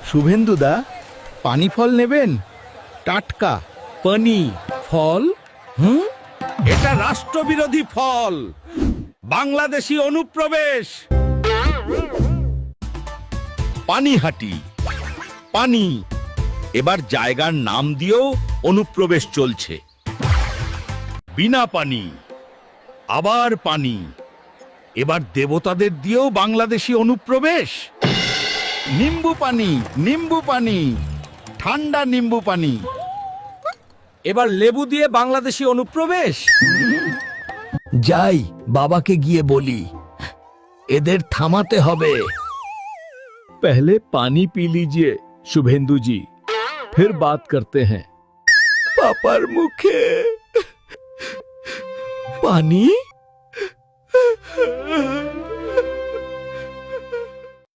শুভেন্দুদা, পানি ফল নেবেন? টাটকা পানি ফল? এটা রাষ্ট্রবিরোধী ফল, বাংলাদেশি অনুপ্রবেশ। পানিহাটি, পানি, এবার জায়গার নাম দিয়েও অনুপ্রবেশ চলছে। বিনা পানি, আবার পানি, এবার দেবতাদের দিয়েও বাংলাদেশি অনুপ্রবেশ। নিম্বু পানি, নিম্বু পানি, ঠান্ডা নিম্বু পানি। এবার লেবু দিয়ে বাংলাদেশি অনুপ্রবেশ। যাই বাবাকে গিয়ে বলি, এদের থামাতে হবে। पहले पानी पी लीजिए शुभेंदु जी, फिर बात करते हैं। পাপার মুখে পানি।